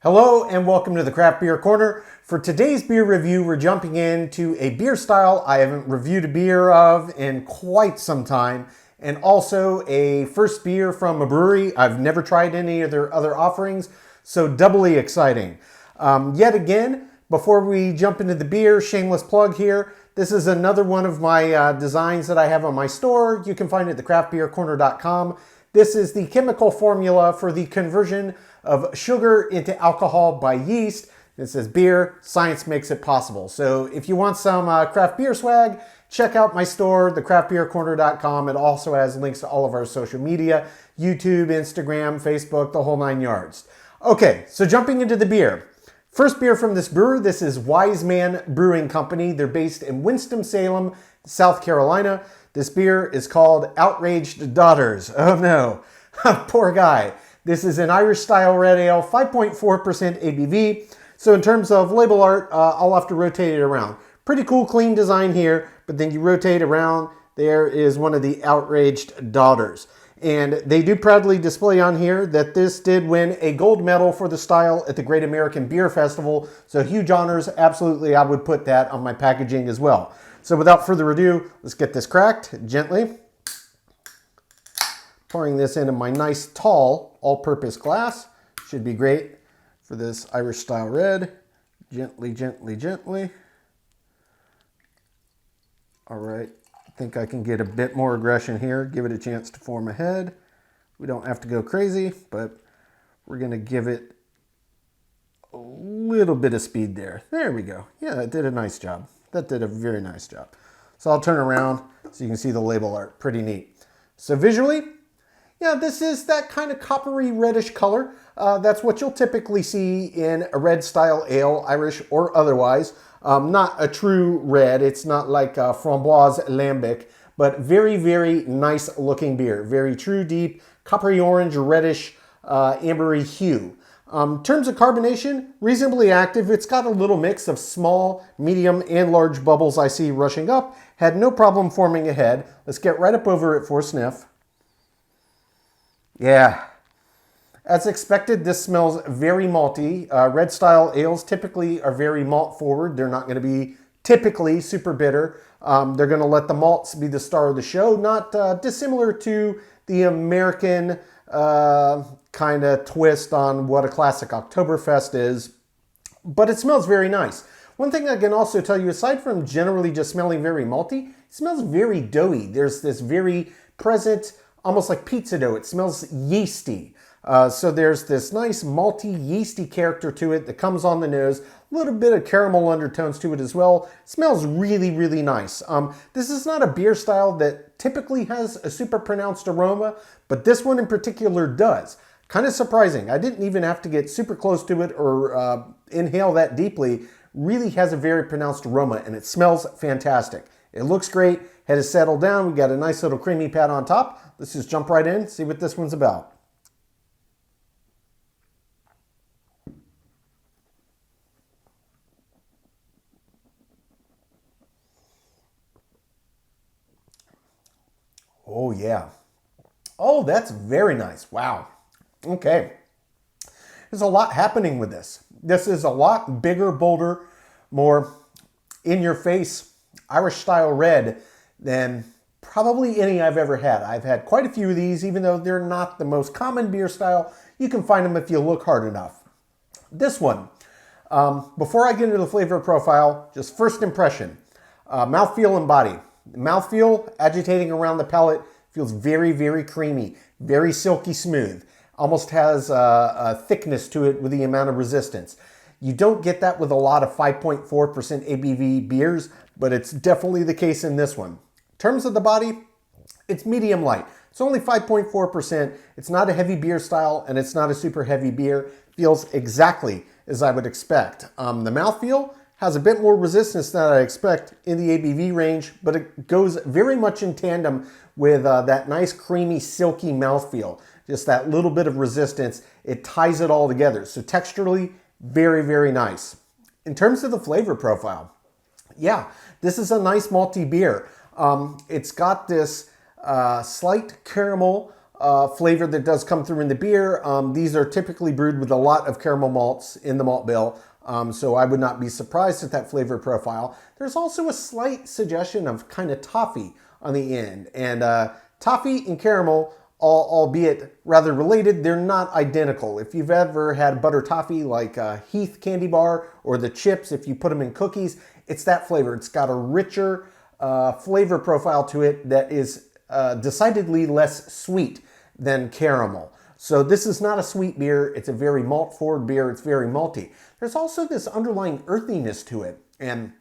Hello and welcome to the Craft Beer Corner. For today's beer review, we're jumping into a beer style I haven't reviewed a beer of in quite some time, and also a first beer from a brewery. I've never tried any of their other offerings, so doubly exciting. Yet again, before we jump into the beer, shameless plug here. This is another one of my designs that I have on my store. You can find it at thecraftbeercorner.com. This is the chemical formula for the conversion of sugar into alcohol by yeast. It says beer, science makes it possible. So if you want some craft beer swag, check out my store, thecraftbeercorner.com. It also has links to all of our social media, YouTube, Instagram, Facebook, the whole 9 yards. Okay, so jumping into the beer. First beer from this brewer, this is Wise Man Brewing Company. They're based in Winston-Salem, South Carolina. This beer is called Outraged Daughters. Oh no, poor guy. This is an Irish style red ale, 5.4% ABV. So in terms of label art, I'll have to rotate it around. Pretty cool, clean design here, but then you rotate around, there is one of the Outraged Daughters. And they do proudly display on here that this did win a gold medal for the style at the Great American Beer Festival. So huge honors, absolutely, I would put that on my packaging as well. So without further ado, let's get this cracked gently. Pouring this into my nice tall all-purpose glass. Should be great for this Irish style red. Gently, gently, gently. All right, I think I can get a bit more aggression here. Give it a chance to form a head. We don't have to go crazy, but we're gonna give it a little bit of speed there. There we go. Yeah, that did a nice job. That did a very nice job. So I'll turn around so you can see the label art. Pretty neat. So visually, yeah, this is that kind of coppery reddish color. That's what you'll typically see in a red style ale, Irish or otherwise. Not a true red. It's not like framboise lambic, but very, very nice looking beer. Very true, deep, coppery orange, reddish, ambery hue. In terms of carbonation, reasonably active. It's got a little mix of small, medium, and large bubbles I see rushing up. Had no problem forming a head. Let's get right up over it for a sniff. Yeah, as expected, this smells very malty. Red style ales typically are very malt forward. Of not going to be typically super bitter. They're going to let the malts be the star of the show, not dissimilar to the American kind of twist on what a classic Oktoberfest is, but it smells very nice. One thing I can also tell you, aside from generally just smelling very malty, it smells very doughy. There's this very present, almost like pizza dough. It smells yeasty. So there's this nice malty, yeasty character to it that comes on the nose. A little bit of caramel undertones to it as well. It smells really, really nice. This is not a beer style that typically has a super pronounced aroma, but this one in particular does. Kind of surprising. I didn't even have to get super close to it or inhale that deeply. Really has a very pronounced aroma, and it smells fantastic. It looks great. Head is settled down. We got a nice little creamy pad on top. Let's just jump right in, see what this one's about. Oh yeah. Oh, that's very nice. Wow. Okay. There's a lot happening with this. This is a lot bigger, bolder, more in-your-face Irish style red than probably any I've ever had. I've had quite a few of these, even though they're not the most common beer style. You can find them if you look hard enough. This one, before I get into the flavor profile, just first impression, mouthfeel and body. Mouthfeel, agitating around the palate, feels very, very creamy, very silky smooth. Almost has a thickness to it with the amount of resistance. You don't get that with a lot of 5.4% ABV beers, but it's definitely the case in this one. In terms of the body, it's medium light. It's only 5.4%. It's not a heavy beer style, and it's not a super heavy beer. Feels exactly as I would expect. The mouthfeel has a bit more resistance than I expect in the ABV range, but it goes very much in tandem with that nice, creamy, silky mouthfeel. Just that little bit of resistance, it ties it all together. So texturally, very, very nice. In terms of the flavor profile, yeah, this is a nice malty beer. It's got this slight caramel flavor that does come through in the beer. These are typically brewed with a lot of caramel malts in the malt bill, so I would not be surprised at that flavor profile. There's also a slight suggestion of kind of toffee on the end, and toffee and caramel, albeit rather related, they're not identical. If you've ever had butter toffee like Heath candy bar or the chips, if you put them in cookies, it's that flavor. It's got a richer flavor profile to it that is decidedly less sweet than caramel. So this is not a sweet beer. It's a very malt forward beer. It's very malty. There's also this underlying earthiness to it, and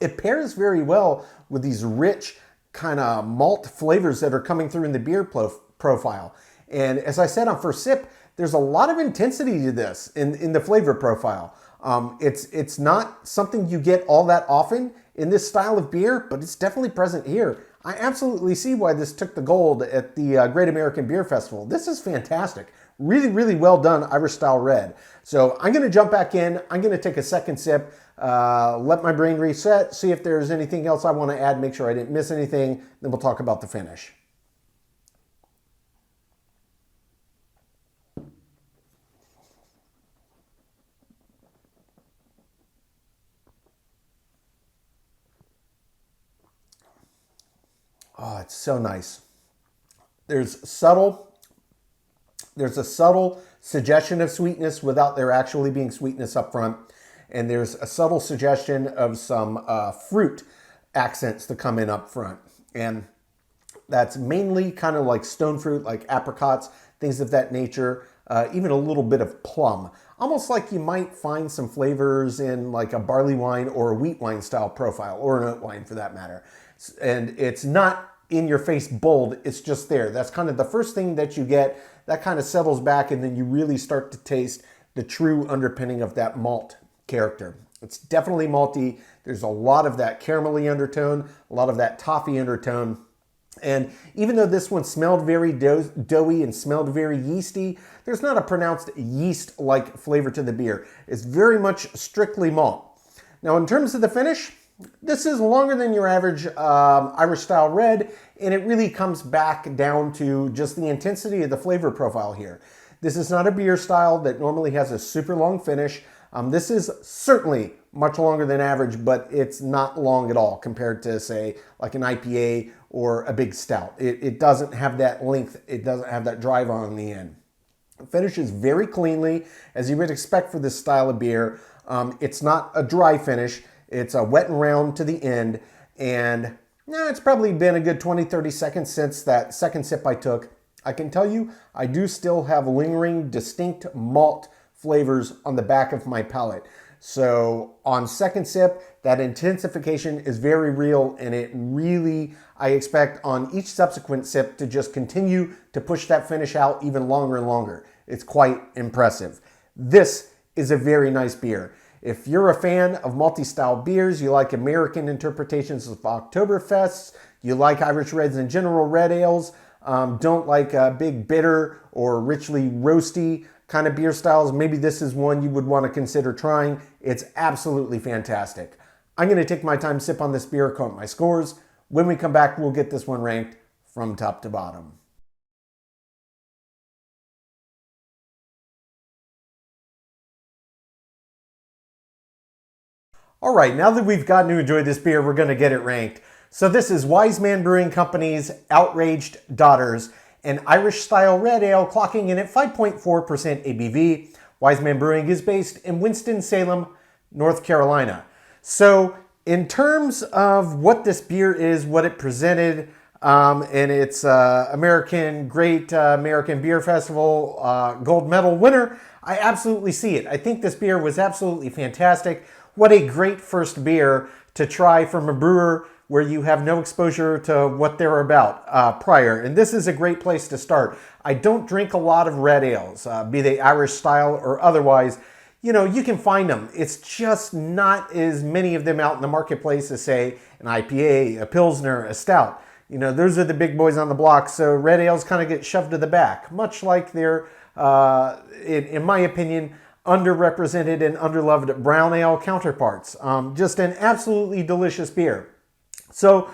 it pairs very well with these rich kind of malt flavors that are coming through in the beer profile. And as I said on first sip, there's a lot of intensity to this in the flavor profile. It's not something you get all that often in this style of beer, but it's definitely present here. I absolutely see why this took the gold at the Great American Beer Festival. This is fantastic. Really, really well done Irish style red. So I'm going to jump back in. I'm going to take a second sip, let my brain reset, see if there's anything else I want to add, make sure I didn't miss anything. Then we'll talk about the finish. Oh, it's so nice. There's a subtle suggestion of sweetness without there actually being sweetness up front. And there's a subtle suggestion of some fruit accents to come in up front. And that's mainly kind of like stone fruit, like apricots, things of that nature, even a little bit of plum. Almost like you might find some flavors in like a barley wine or a wheat wine style profile, or an oat wine for that matter. And it's not in your face bold, it's just there. That's kind of the first thing that you get. That kind of settles back, and then you really start to taste the true underpinning of that malt character. It's definitely malty. There's a lot of that caramelly undertone, a lot of that toffee undertone. And even though this one smelled very doughy and smelled very yeasty, there's not a pronounced yeast-like flavor to the beer. It's very much strictly malt. Now, in terms of the finish, this is longer than your average Irish style red, and it really comes back down to just the intensity of the flavor profile here. This is not a beer style that normally has a super long finish. This is certainly much longer than average, but it's not long at all compared to, say, like an IPA or a big stout. It doesn't have that length. It doesn't have that drive on the end. It finishes very cleanly, as you would expect for this style of beer. It's not a dry finish. It's a wet and round to the end, and it's probably been a good 20-30 seconds since that second sip I took. I can tell you, I do still have lingering, distinct malt flavors on the back of my palate. So on second sip, that intensification is very real, and it really, I expect on each subsequent sip to just continue to push that finish out even longer and longer. It's quite impressive. This is a very nice beer. If you're a fan of multi-style beers, you like American interpretations of Oktoberfests, you like Irish reds and general red ales, don't like big bitter or richly roasty kind of beer styles, maybe this is one you would want to consider trying. It's absolutely fantastic. I'm going to take my time, sip on this beer, count my scores. When we come back, we'll get this one ranked from top to bottom. All right, now that we've gotten to enjoy this beer, we're going to get it ranked. So this is Wise Man Brewing Company's Outraged Daughters, an Irish-style red ale clocking in at 5.4% ABV. Wise Man Brewing is based in Winston-Salem, North Carolina. So in terms of what this beer is, what it presented, and its Great American Beer Festival gold medal winner, I absolutely see it. I think this beer was absolutely fantastic. What a great first beer to try from a brewer where you have no exposure to what they're about prior. And this is a great place to start. I don't drink a lot of red ales, be they Irish style or otherwise. You know, you can find them. It's just not as many of them out in the marketplace as, say, an IPA, a Pilsner, a Stout. You know, those are the big boys on the block, so red ales kind of get shoved to the back, much like their, in my opinion, underrepresented and underloved brown ale counterparts. Just an absolutely delicious beer. So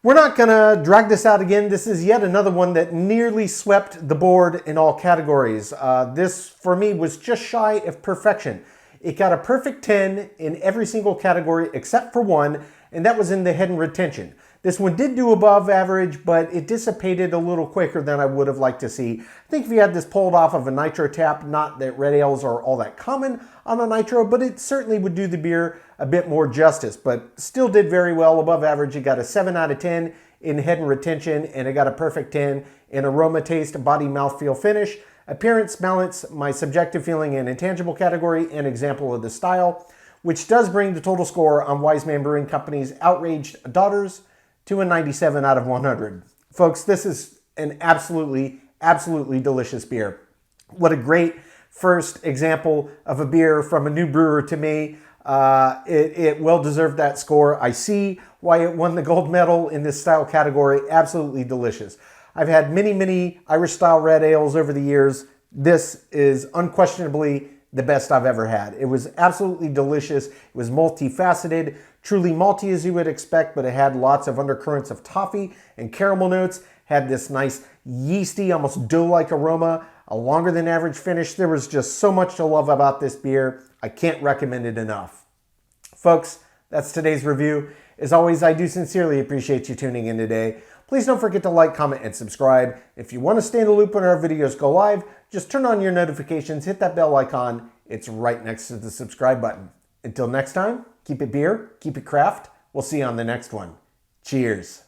We're not gonna drag this out again. This is yet another one that nearly swept the board in all categories. This, for me, was just shy of perfection. It got a perfect 10 in every single category except for one, and that was in the head and retention. This one did do above average, but it dissipated a little quicker than I would have liked to see. I think if you had this pulled off of a nitro tap, not that red ales are all that common on a nitro, but it certainly would do the beer a bit more justice, but still did very well above average. It got a 7 out of 10 in head and retention, and it got a perfect 10 in aroma, taste, body, mouthfeel, finish, appearance, balance, my subjective feeling and intangible category, and example of the style, which does bring the total score on Wise Man Brewing Company's Outraged Daughters to a 97 out of 100. Folks, this is an absolutely delicious beer. What a great first example of a beer from a new brewer to me. It well deserved that score. I see why it won the gold medal in this style category. Absolutely delicious. I've had many Irish style red ales over the years. This is unquestionably the best I've ever had. It was absolutely delicious. It was multifaceted, truly malty as you would expect, but it had lots of undercurrents of toffee and caramel notes, had this nice yeasty, almost dough-like aroma, a longer than average finish. There was just so much to love about this beer. I can't recommend it enough. Folks, that's today's review. As always, I do sincerely appreciate you tuning in today. Please don't forget to like, comment, and subscribe. If you want to stay in the loop when our videos go live, just turn on your notifications, hit that bell icon. It's right next to the subscribe button. Until next time, keep it beer, keep it craft. We'll see you on the next one. Cheers.